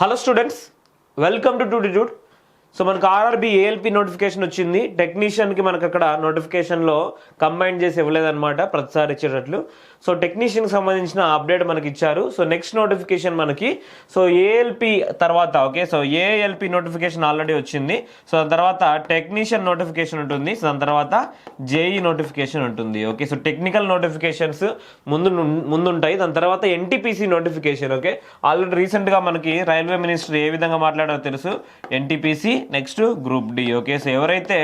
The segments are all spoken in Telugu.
Hello students, welcome to Tutitude. So మనకు ఆర్ఆర్బి ఏఎల్పి నోటిఫికేషన్ వచ్చింది. టెక్నీషియన్కి మనకు అక్కడ నోటిఫికేషన్లో కంబైన్ చేసి ఇవ్వలేదన్నమాట, ప్రతిసారి ఇచ్చేటట్లు. సో టెక్నీషియన్కి సంబంధించిన అప్డేట్ మనకి ఇచ్చారు. సో నెక్స్ట్ నోటిఫికేషన్ మనకి సో ఏఎల్పి తర్వాత okay. So ALP notification already వచ్చింది. సో దాని తర్వాత టెక్నీషియన్ నోటిఫికేషన్ ఉంటుంది. సో దాని తర్వాత జేఈ నోటిఫికేషన్ ఉంటుంది. ఓకే, సో టెక్నికల్ నోటిఫికేషన్స్ ముందుంటాయి. దాని తర్వాత ఎన్టీపీసీ నోటిఫికేషన్. ఓకే, ఆల్రెడీ రీసెంట్గా మనకి రైల్వే మినిస్టర్ ఏ విధంగా మాట్లాడారో తెలుసు. NTPC next group D. Okay, so ఎవరైతే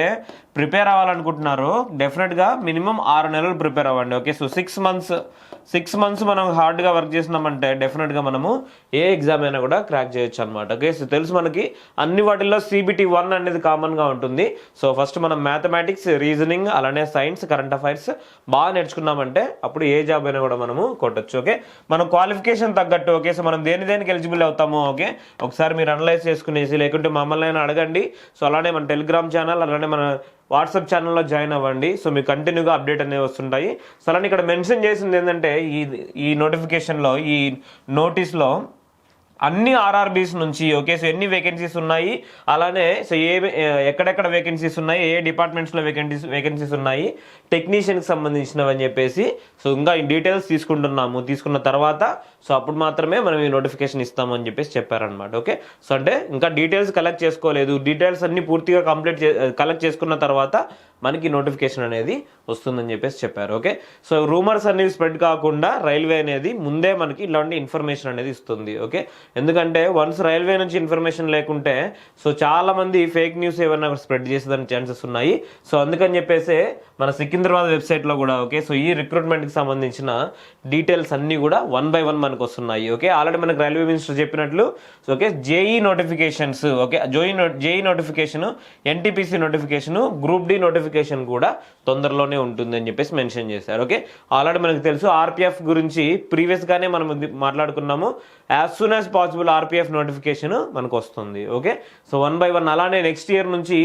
ప్రిపేర్ అవ్వాలనుకుంటున్నారో డెఫినెట్గా మినిమం 6 నెలలు ప్రిపేర్ అవ్వండి. ఓకే, సో 6 మంత్స్ మనం హార్డ్గా వర్క్ చేసినామంటే డెఫినెట్గా మనము ఏ ఎగ్జామ్ అయినా కూడా క్రాక్ చేయొచ్చు అనమాట. ఓకే, సో తెలుసు మనకి అన్ని వాటిల్లో CBT 1 అనేది కామన్గా ఉంటుంది. సో ఫస్ట్ మనం మ్యాథమెటిక్స్, రీజనింగ్, అలానే సైన్స్, కరెంట్ అఫైర్స్ బాగా నేర్చుకున్నామంటే అప్పుడు ఏ జాబ్ అయినా కూడా మనము కొట్టచ్చు. ఓకే, మనం క్వాలిఫికేషన్ తగ్గట్టు ఓకే. సో మనం దేనికి ఎలిజిబుల్ అవుతామో ఓకే ఒకసారి మీరు అనలైజ్ చేసుకునేసి, లేకుంటే మమ్మల్ని అయినా అడగండి. సో అలానే మన టెలిగ్రామ్ ఛానల్, అలానే మన వాట్సాప్ ఛానల్లో జాయిన్ అవ్వండి. సో మీకు కంటిన్యూగా అప్డేట్ అనేవి వస్తుంటాయి. సో అలానే ఇక్కడ మెన్షన్ చేసింది ఏంటంటే ఈ నోటిఫికేషన్లో, ఈ నోటీస్లో అన్ని ఆర్ఆర్బీస్ నుంచి ఓకే. సో ఎన్ని వేకెన్సీస్ ఉన్నాయి, అలానే సో ఎక్కడెక్కడ వేకెన్సీస్ ఉన్నాయి, ఏ డిపార్ట్మెంట్స్లో వేకెన్సీస్ ఉన్నాయి, టెక్నీషియన్కి సంబంధించినవి అని చెప్పేసి సో ఇంకా ఈ డీటెయిల్స్ తీసుకున్న తర్వాత సో అప్పుడు మాత్రమే మనం ఈ నోటిఫికేషన్ ఇస్తామని చెప్పేసి చెప్పారనమాట. ఓకే, సో అంటే ఇంకా డీటెయిల్స్ కలెక్ట్ చేసుకోలేదు. డీటెయిల్స్ అన్ని పూర్తిగా కలెక్ట్ చేసుకున్న తర్వాత మనకి నోటిఫికేషన్ అనేది వస్తుందని చెప్పేసి చెప్పారు. ఓకే, సో రూమర్స్ అనేవి స్ప్రెడ్ కాకుండా రైల్వే అనేది ముందే మనకి ఇలాంటి ఇన్ఫర్మేషన్ అనేది ఇస్తుంది. ఓకే, ఎందుకంటే వన్స్ రైల్వే నుంచి ఇన్ఫర్మేషన్ లేకుంటే సో చాలా మంది ఫేక్ న్యూస్ ఏమైనా స్ప్రెడ్ చేసేదానికి ఛాన్సెస్ ఉన్నాయి. సో అందుకని చెప్పేసి మన సికింద్రాబాద్ వెబ్సైట్లో కూడా ఓకే. సో ఈ రిక్రూట్మెంట్కి సంబంధించిన డీటెయిల్స్ అన్నీ కూడా 1 by 1 మనకు వస్తున్నాయి. ఓకే, ఆల్రెడీ మనకు రైల్వే మినిస్టర్ చెప్పినట్లు okay JE notifications okay, JE notification, NTPC notification, group D notification కూడా తొందరలోనే ఉంటుంది అని చెప్పేసి మెన్షన్ చేశారు. ఓకే, ఆల్రెడీ మనకు తెలుసు ఆర్పిఎఫ్ గురించి ప్రీవియస్గానే మనం మాట్లాడుకున్నాము. As soon as possible RPF notification మనకు వస్తుంది. ఓకే, సో 1 by 1 అలానే నెక్స్ట్ ఇయర్ నుంచి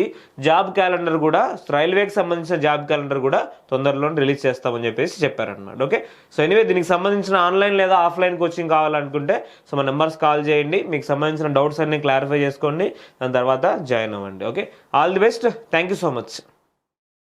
జాబ్ క్యాలెండర్ కూడా, రైల్వేకి సంబంధించిన జాబ్ క్యాలెండర్ కూడా తొందరలో రిలీజ్ చేస్తామని చెప్పేసి చెప్పారనమాట. ఓకే, సో ఎనీవే దీనికి సంబంధించిన ఆన్లైన్ లేదా ఆఫ్లైన్ కోచింగ్ కావాలనుకుంటే సో మన నెంబర్స్ కాల్ చేయండి. మీకు సంబంధించిన డౌట్స్ అన్ని క్లారిఫై చేసుకోండి, దాని తర్వాత జాయిన్ అవ్వండి. Okay, all the best. Thank you so much.